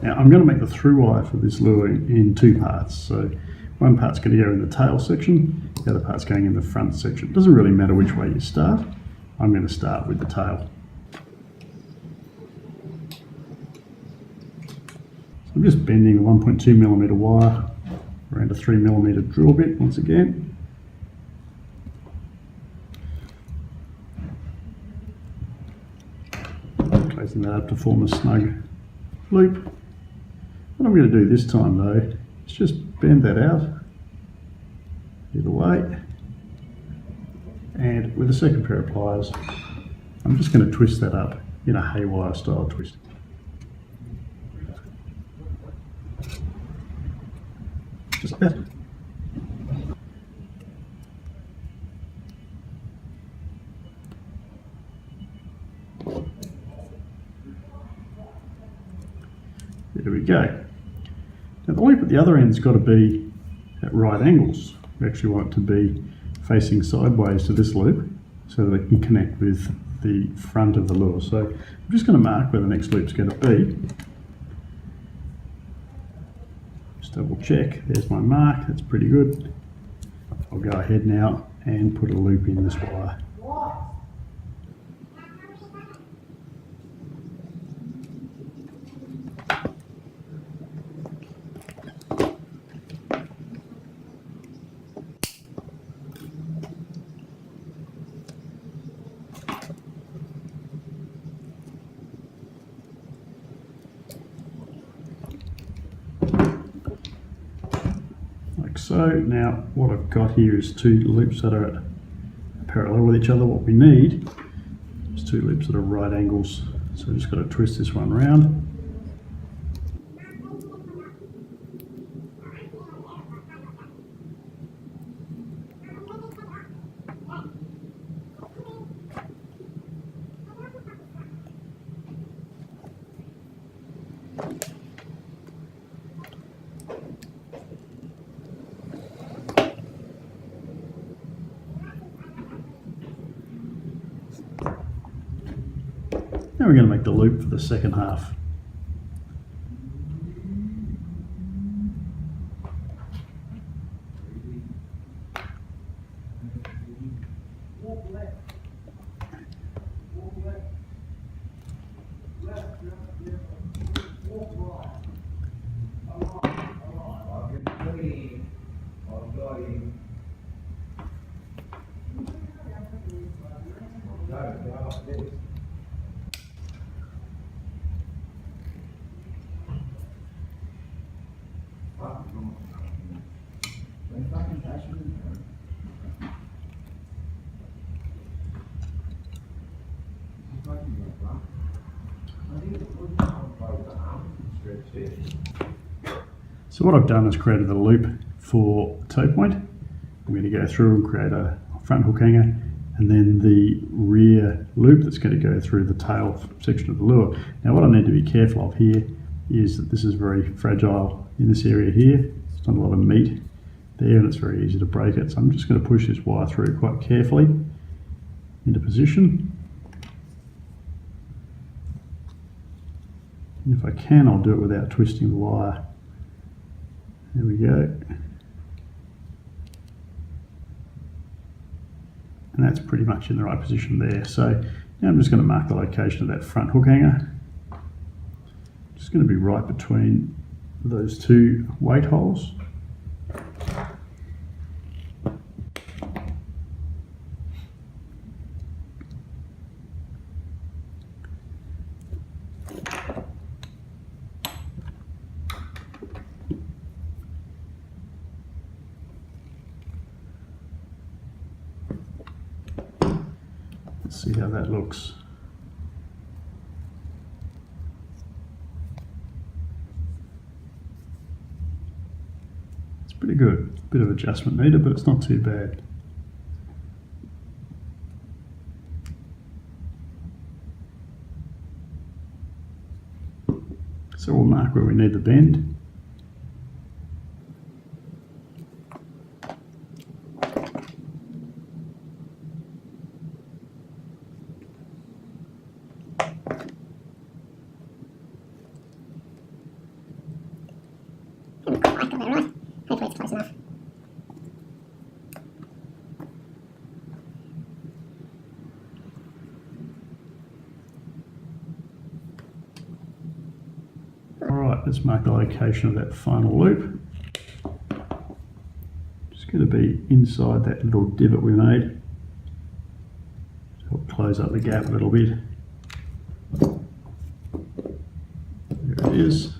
Now I'm going to make the through wire for this lure in two parts. So one part's going to go in the tail section, the other part's going in the front section. It doesn't really matter which way you start. I'm going to start with the tail. So I'm just bending the 1.2mm wire around a 3mm drill bit once again. Closing that up to form a snug loop. What I'm going to do this time though is just bend that out either way, and with a second pair of pliers I'm just going to twist that up in a haywire style twist. Just like that. There we go. Now the loop at the other end's got to be at right angles. We actually want it to be facing sideways to this loop so that it can connect with the front of the lure. So I'm just going to mark where the next loop's going to be. Just double check, there's my mark, that's pretty good. I'll go ahead now and put a loop in this wire. So now what I've got here is two loops that are at parallel with each other. What we need is two loops that are right angles. So I've just got to twist this one round. Now we're going to make the loop for the second half. So what I've done is created the loop for toe point. I'm going to go through and create a front hook hanger, and then the rear loop that's going to go through the tail section of the lure. Now what I need to be careful of here is that this is very fragile in this area here. There's not a lot of meat there and it's very easy to break it. So I'm just going to push this wire through quite carefully into position. And if I can, I'll do it without twisting the wire. There we go. And that's pretty much in the right position there. So now I'm just going to mark the location of that front hook hanger. Just going to be right between those two weight holes. Let's see how that looks. It's pretty good. Bit of adjustment needed, but it's not too bad. So we'll mark where we need the bend. let's mark the location of that final loop. Just going to be inside that little divot we made. Help close up the gap a little bit. There it is.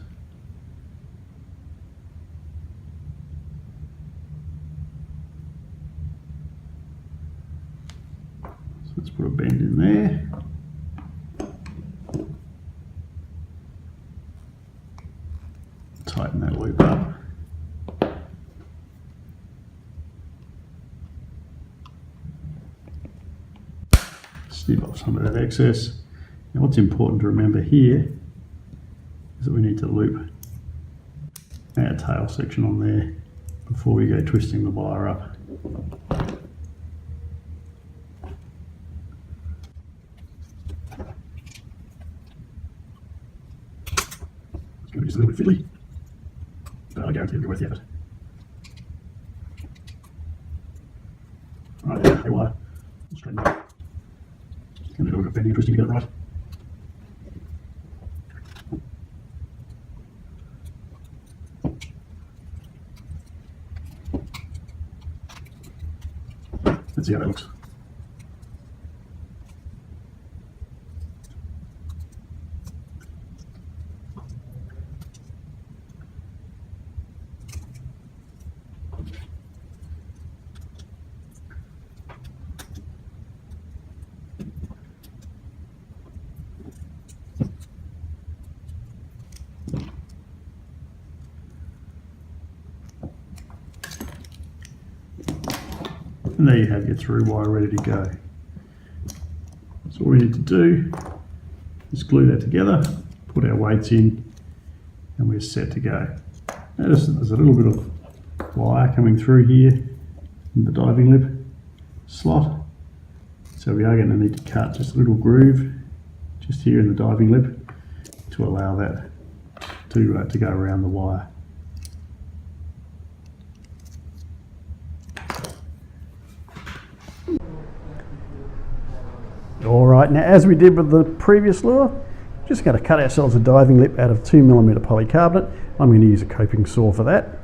So let's put a bend in there. Tighten that loop up. Snip off some of that excess. Now what's important to remember here is that we need to loop our tail section on there before we go twisting the wire up. It's going to be just a little bit fiddly, but I guarantee it'll be worth the effort. Right, there, hey wire. Straighten it up. Just going to do a bit of bending and twisting to get it right. Let's see how that looks. And there you have your through wire ready to go. So all we need to do is glue that together, put our weights in, and we're set to go. Notice that there's a little bit of wire coming through here in the diving lip slot. So we are going to need to cut just a little groove just here in the diving lip to allow that to go around the wire. Alright, now as we did with the previous lure, just going to cut ourselves a diving lip out of 2mm polycarbonate. I'm going to use a coping saw for that.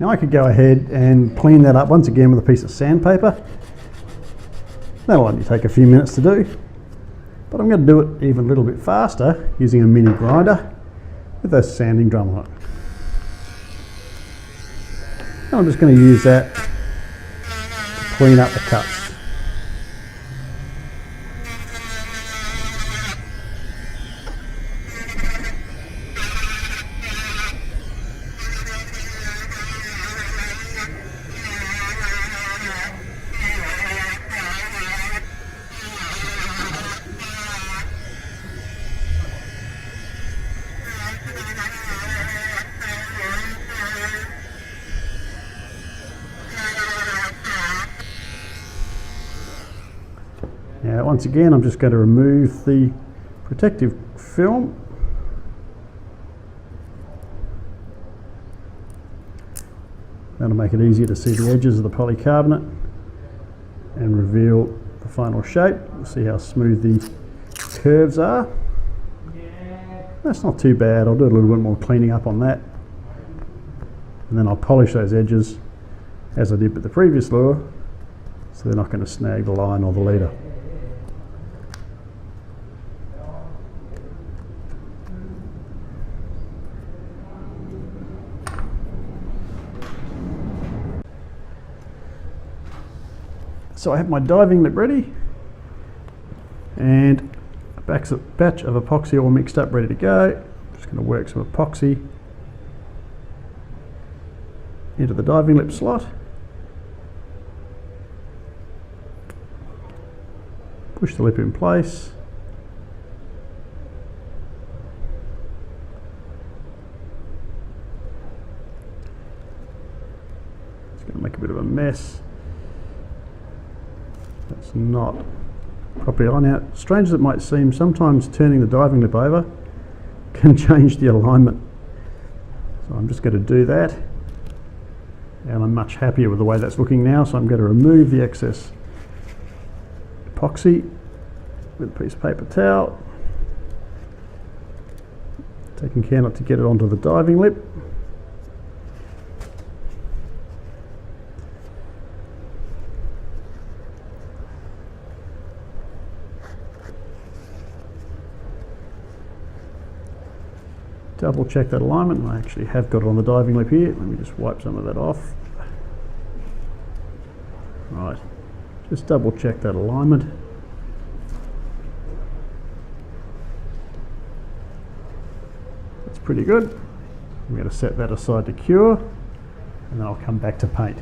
Now I could go ahead and clean that up once again with a piece of sandpaper. That'll only take a few minutes to do, but I'm going to do it even a little bit faster using a mini grinder with a sanding drum on it. And I'm just going to use that to clean up the cuts. Now once again I'm just going to remove the protective film. That'll make it easier to see the edges of the polycarbonate and reveal the final shape. See how smooth the curves are. That's not too bad. I'll do a little bit more cleaning up on that, and then I'll polish those edges as I did with the previous lure, so they're not going to snag the line or the leader. So I have my diving lip ready and a batch of epoxy all mixed up, ready to go. Just going to work some epoxy into the diving lip slot. Push the lip in place. It's going to make a bit of a mess. That's not properly on. Now, strange as it might seem, sometimes turning the diving lip over can change the alignment. So I'm just going to do that, and I'm much happier with the way that's looking now, so I'm going to remove the excess epoxy with a piece of paper towel, taking care not to get it onto the diving lip. Double check that alignment. I actually have got it on the diving lip here. Let me just wipe some of that off. Right, just double check that alignment. That's pretty good. I'm going to set that aside to cure, and then I'll come back to paint.